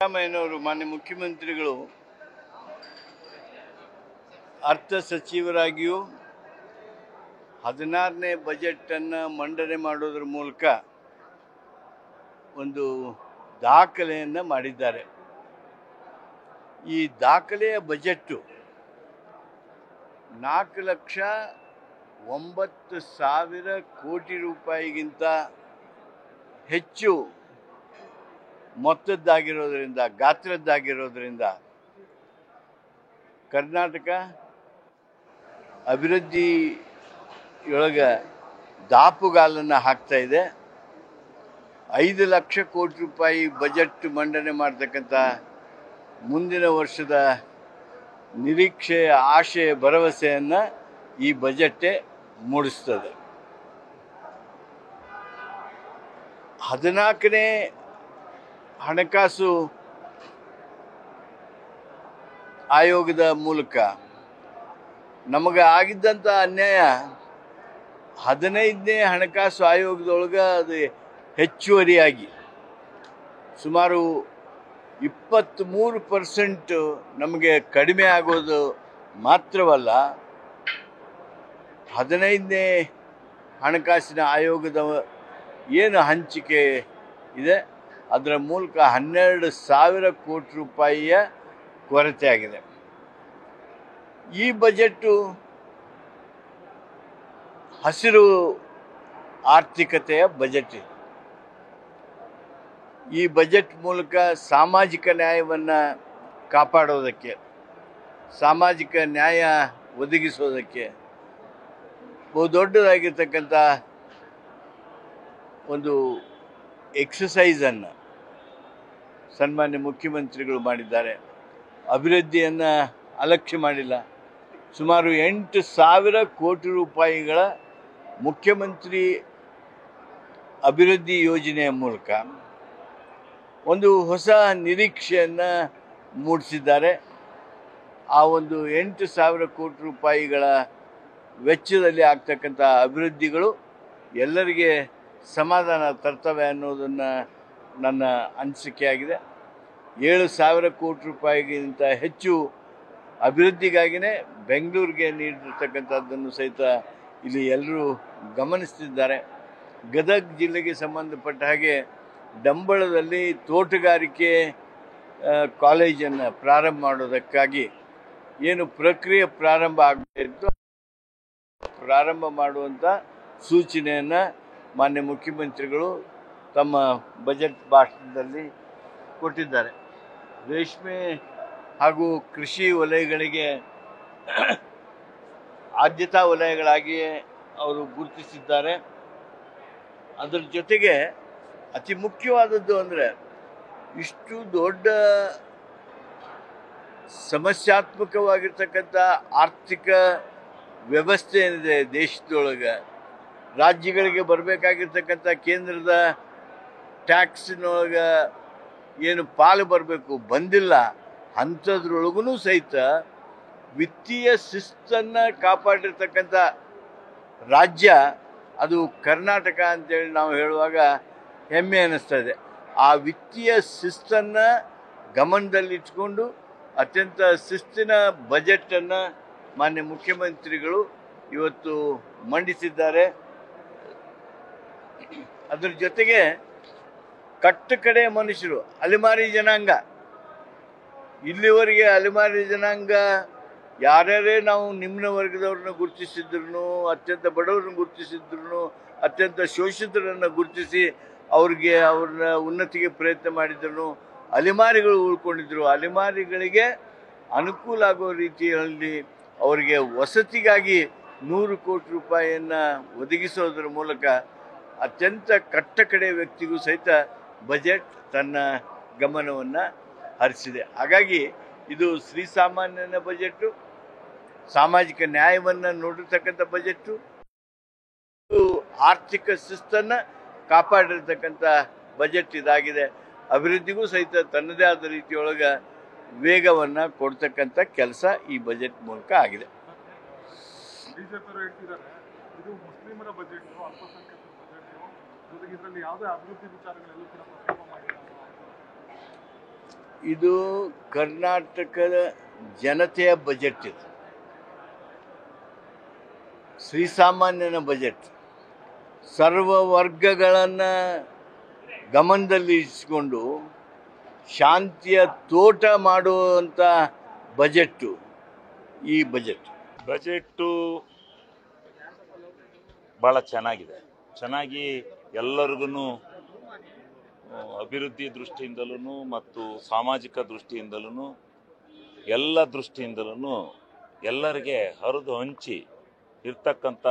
ಸಿದ್ದರಾಮಯ್ಯನವರು ಮಾನ್ಯ ಮುಖ್ಯಮಂತ್ರಿಗಳು ಅರ್ಥ ಸಚಿವರಾಗಿಯೂ 16ನೇ ಬಜೆಟನ್ನು ಮಂಡನೆ ಮಾಡೋದ್ರ ಮೂಲಕ ಒಂದು ದಾಖಲೆಯನ್ನು ಮಾಡಿದ್ದಾರೆ. ಈ ದಾಖಲೆಯ ಬಜೆಟ್ಟು 4,09,000 ಕೋಟಿ ರೂಪಾಯಿಗಿಂತ ಹೆಚ್ಚು ಮೊತ್ತದ್ದಾಗಿರೋದ್ರಿಂದ, ಗಾತ್ರದ್ದಾಗಿರೋದ್ರಿಂದ ಕರ್ನಾಟಕ ಅಭಿವೃದ್ಧಿಯೊಳಗೆ ದಾಪುಗಾಲನ್ನು ಹಾಕ್ತಾ ಇದೆ. 5 ಲಕ್ಷ ಕೋಟಿ ರೂಪಾಯಿ ಬಜೆಟ್ ಮಂಡನೆ ಮಾಡ್ತಕ್ಕಂಥ ಮುಂದಿನ ವರ್ಷದ ನಿರೀಕ್ಷೆ, ಆಶೆ, ಭರವಸೆಯನ್ನು ಈ ಬಜೆಟ್ಟೇ ಮೂಡಿಸ್ತದೆ. 14ನೇ ಹಣಕಾಸು ಆಯೋಗದ ಮೂಲಕ ನಮಗೆ ಆಗಿದ್ದಂಥ ಅನ್ಯಾಯ 15ನೇ ಹಣಕಾಸು ಆಯೋಗದೊಳಗೆ ಅದು ಹೆಚ್ಚುವರಿಯಾಗಿ ಸುಮಾರು 23% ನಮಗೆ ಕಡಿಮೆ ಆಗೋದು ಮಾತ್ರವಲ್ಲ, 15ನೇ ಹಣಕಾಸಿನ ಆಯೋಗದ ಏನು ಹಂಚಿಕೆ ಇದೆ ಅದರ ಮೂಲಕ 12,000 ಕೋಟಿ ರೂಪಾಯಿಯ ಕೊರತೆ ಆಗಿದೆ. ಈ ಬಜೆಟ್ಟು ಹಸಿರು ಆರ್ಥಿಕತೆಯ ಬಜೆಟ್. ಈ ಬಜೆಟ್ ಮೂಲಕ ಸಾಮಾಜಿಕ ನ್ಯಾಯವನ್ನು ಕಾಪಾಡೋದಕ್ಕೆ, ಸಾಮಾಜಿಕ ನ್ಯಾಯ ಒದಗಿಸೋದಕ್ಕೆ ಬಹುದೊಡ್ಡದಾಗಿರ್ತಕ್ಕಂಥ ಒಂದು ಎಕ್ಸಸೈಸನ್ನು ಸನ್ಮಾನ್ಯ ಮುಖ್ಯಮಂತ್ರಿಗಳು ಮಾಡಿದ್ದಾರೆ. ಅಭಿವೃದ್ಧಿಯನ್ನು ಅಲಕ್ಷ್ಯ ಮಾಡಿಲ್ಲ. ಸುಮಾರು 8,000 ಕೋಟಿ ರೂಪಾಯಿಗಳ ಮುಖ್ಯಮಂತ್ರಿ ಅಭಿವೃದ್ಧಿ ಯೋಜನೆಯ ಮೂಲಕ ಒಂದು ಹೊಸ ನಿರೀಕ್ಷೆಯನ್ನು ಮೂಡಿಸಿದ್ದಾರೆ. ಆ ಒಂದು 8,000 ಕೋಟಿ ರೂಪಾಯಿಗಳ ವೆಚ್ಚದಲ್ಲಿ ಆಗ್ತಕ್ಕಂಥ ಅಭಿವೃದ್ಧಿಗಳು ಎಲ್ಲರಿಗೆ ಸಮಾಧಾನ ತರ್ತವೆ ಅನ್ನೋದನ್ನು ನನ್ನ ಅನಿಸಿಕೆಯಾಗಿದೆ. 7,000 ಕೋಟಿ ರೂಪಾಯಿಗಿಂತ ಹೆಚ್ಚು ಅಭಿವೃದ್ಧಿಗಾಗಿಯೇ ಬೆಂಗಳೂರಿಗೆ ನೀಡಿರ್ತಕ್ಕಂಥದ್ದನ್ನು ಸಹಿತ ಇಲ್ಲಿ ಎಲ್ಲರೂ ಗಮನಿಸ್ತಿದ್ದಾರೆ. ಗದಗ ಜಿಲ್ಲೆಗೆ ಸಂಬಂಧಪಟ್ಟ ಹಾಗೆ ಡಂಬಳದಲ್ಲಿ ತೋಟಗಾರಿಕೆ ಕಾಲೇಜನ್ನು ಪ್ರಾರಂಭ ಮಾಡೋದಕ್ಕಾಗಿ ಏನು ಪ್ರಕ್ರಿಯೆ ಪ್ರಾರಂಭ ಆಗಬೇಕಿತ್ತು, ಪ್ರಾರಂಭ ಮಾಡುವಂಥ ಸೂಚನೆಯನ್ನು ಮಾನ್ಯ ಮುಖ್ಯಮಂತ್ರಿಗಳು ತಮ್ಮ ಬಜೆಟ್ ಭಾಷಣದಲ್ಲಿ ಕೊಟ್ಟಿದ್ದಾರೆ. ರೇಷ್ಮೆ ಹಾಗೂ ಕೃಷಿ ವಲಯಗಳಿಗೆ ಆದ್ಯತಾ ವಲಯಗಳಾಗಿಯೇ ಅವರು ಗುರುತಿಸಿದ್ದಾರೆ. ಅದರ ಜೊತೆಗೆ ಅತಿ ಮುಖ್ಯವಾದದ್ದು ಅಂದರೆ ಇಷ್ಟು ದೊಡ್ಡ ಸಮಸ್ಯಾತ್ಮಕವಾಗಿರ್ತಕ್ಕಂಥ ಆರ್ಥಿಕ ವ್ಯವಸ್ಥೆ ಏನಿದೆ ದೇಶದೊಳಗೆ, ರಾಜ್ಯಗಳಿಗೆ ಬರಬೇಕಾಗಿರ್ತಕ್ಕಂಥ ಕೇಂದ್ರದ ಟ್ಯಾಕ್ಸಿನೊಳಗೆ ಏನು ಪಾಲು ಬರಬೇಕು ಬಂದಿಲ್ಲ. ಅಂಥದ್ರೊಳಗೂ ಸಹಿತ ವಿತ್ತೀಯ ಶಿಸ್ತನ್ನು ಕಾಪಾಡಿರ್ತಕ್ಕಂಥ ರಾಜ್ಯ ಅದು ಕರ್ನಾಟಕ ಅಂತೇಳಿ ನಾವು ಹೇಳುವಾಗ ಹೆಮ್ಮೆ ಅನ್ನಿಸ್ತದೆ. ಆ ವಿತ್ತೀಯ ಶಿಸ್ತನ್ನು ಗಮನದಲ್ಲಿಟ್ಕೊಂಡು ಅತ್ಯಂತ ಶಿಸ್ತಿನ ಬಜೆಟನ್ನು ಮಾನ್ಯ ಮುಖ್ಯಮಂತ್ರಿಗಳು ಇವತ್ತು ಮಂಡಿಸಿದ್ದಾರೆ. ಅದರ ಜೊತೆಗೆ ಕಟ್ಟ ಕಡೆ ಮನುಷ್ಯರು, ಅಲೆಮಾರಿ ಜನಾಂಗ, ಇಲ್ಲಿವರೆಗೆ ಅಲೆಮಾರಿ ಜನಾಂಗ ಯಾರ್ಯಾರೇ ನಾವು ನಿಮ್ನ ವರ್ಗದವ್ರನ್ನ ಗುರುತಿಸಿದ್ರು, ಅತ್ಯಂತ ಬಡವ್ರನ್ನ ಗುರುತಿಸಿದ್ರು, ಅತ್ಯಂತ ಶೋಷಿತರನ್ನು ಗುರುತಿಸಿ ಅವ್ರನ್ನ ಉನ್ನತಿಗೆ ಪ್ರಯತ್ನ ಮಾಡಿದ್ರು, ಅಲೆಮಾರಿಗಳು ಉಳ್ಕೊಂಡಿದ್ರು. ಅಲೆಮಾರಿಗಳಿಗೆ ಅನುಕೂಲ ಆಗೋ ರೀತಿಯಲ್ಲಿ ಅವರಿಗೆ ವಸತಿಗಾಗಿ 100 ಕೋಟಿ ರೂಪಾಯಿಯನ್ನು ಒದಗಿಸೋದ್ರ ಮೂಲಕ ಅತ್ಯಂತ ಕಟ್ಟ ಕಡೆ ವ್ಯಕ್ತಿಗೂ ಸಹಿತ ಬಜೆಟ್ ತನ್ನ ಗಮನವನ್ನು ಹರಿಸಿದೆ. ಹಾಗಾಗಿ ಇದು ಶ್ರೀಸಾಮಾನ್ಯನ ಬಜೆಟ್ಟು, ಸಾಮಾಜಿಕ ನ್ಯಾಯವನ್ನು ನೋಡಿರ್ತಕ್ಕಂಥ ಬಜೆಟ್ಟು, ಆರ್ಥಿಕ ಶಿಸ್ತನ್ನು ಕಾಪಾಡಿರ್ತಕ್ಕಂಥ ಬಜೆಟ್ ಇದಾಗಿದೆ. ಅಭಿವೃದ್ಧಿಗೂ ಸಹಿತ ತನ್ನದೇ ಆದ ರೀತಿಯೊಳಗೆ ವೇಗವನ್ನು ಕೊಡ್ತಕ್ಕಂಥ ಕೆಲಸ ಈ ಬಜೆಟ್ ಮೂಲಕ ಆಗಿದೆ. ಇದು ಮುಸ್ಲಿಮರ ಬಜೆಟ್, ಅಲ್ಪಸಂಖ್ಯಾತರ ಬಜೆಟ್, ಜೊತೆಗೆ ಇದರಲ್ಲಿ ಯಾವುದೇ ಅಭಿವೃದ್ಧಿ ವಿಚಾರಗಳೆಲ್ಲೂ ಕೂಡ ಪ್ರಸ್ತಾಪ ಮಾಡಿಲ್ಲ. ಇದು ಕರ್ನಾಟಕದ ಜನತೆಯ ಬಜೆಟ್. ಇದು ಶ್ರೀಸಾಮಾನ್ಯನ ಬಜೆಟ್. ಸರ್ವ ವರ್ಗಗಳನ್ನು ಗಮನದಲ್ಲಿ ಇರಿಸಿಕೊಂಡು ಶಾಂತಿಯ ತೋಟ ಮಾಡುವಂಥ ಬಜೆಟ್ಟು ಈ ಬಜೆಟ್ಟು ಭಾಳ ಚೆನ್ನಾಗಿ ಎಲ್ಲರಿಗೂ ಅಭಿವೃದ್ಧಿ ದೃಷ್ಟಿಯಿಂದಲೂ ಮತ್ತು ಸಾಮಾಜಿಕ ದೃಷ್ಟಿಯಿಂದಲೂ ಎಲ್ಲ ದೃಷ್ಟಿಯಿಂದಲೂ ಎಲ್ಲರಿಗೆ ಹರಿದು ಹಂಚಿ ಇರ್ತಕ್ಕಂಥ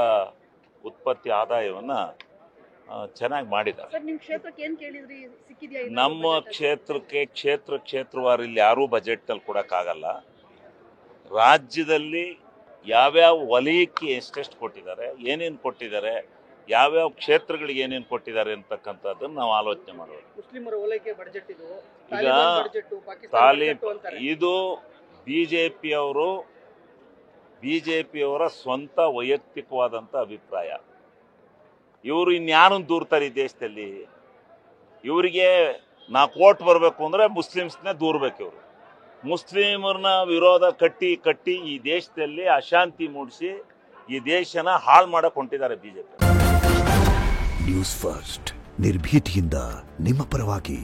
ಉತ್ಪತ್ತಿ ಆದಾಯವನ್ನು ಚೆನ್ನಾಗಿ ಮಾಡಿದ್ದಾರೆ. ನಮ್ಮ ಕ್ಷೇತ್ರಕ್ಕೆ ಕ್ಷೇತ್ರವಾರು ಇಲ್ಲಿ ಯಾರೂ ಬಜೆಟ್ನಲ್ಲಿ ಕೊಡೋಕ್ಕಾಗಲ್ಲ. ರಾಜ್ಯದಲ್ಲಿ ಯಾವ್ಯಾವ ವಲಯಕ್ಕೆ ಎಷ್ಟೆಷ್ಟು ಕೊಟ್ಟಿದ್ದಾರೆ, ಏನೇನು ಕೊಟ್ಟಿದ್ದಾರೆ, ಯಾವ್ಯಾವ ಕ್ಷೇತ್ರಗಳಿಗೆ ಏನೇನು ಕೊಟ್ಟಿದ್ದಾರೆ ಅಂತಕ್ಕಂಥದ್ದನ್ನು ನಾವು ಆಲೋಚನೆ ಮಾಡೋದು. ಈಗ ಇದು ಬಿಜೆಪಿಯವರ ಸ್ವಂತ ವೈಯಕ್ತಿಕವಾದಂಥ ಅಭಿಪ್ರಾಯ. ಇವರು ಇನ್ಯಾರನ್ನು ದೂರ್ತಾರೆ ಈ ದೇಶದಲ್ಲಿ? ಇವರಿಗೆ 4 ಓಟ್ ಬರಬೇಕು ಅಂದರೆ ಮುಸ್ಲಿಮ್ಸ್ನೇ ದೂರ್ಬೇಕು. ಇವರು ಮುಸ್ಲಿಮರನ್ನ ವಿರೋಧ ಕಟ್ಟಿ ಈ ದೇಶದಲ್ಲಿ ಅಶಾಂತಿ ಮೂಡಿಸಿ ಈ ದೇಶನ ಹಾಳು ಮಾಡಕ್ಕೆ ಹೊಂಟಿದ್ದಾರೆ ಬಿಜೆಪಿ. ನ್ಯೂಸ್ ಫಸ್ಟ್ ನಿರ್ಭೀತಿಯಿಂದ ನಿಮ್ಮ ಪರವಾಗಿ.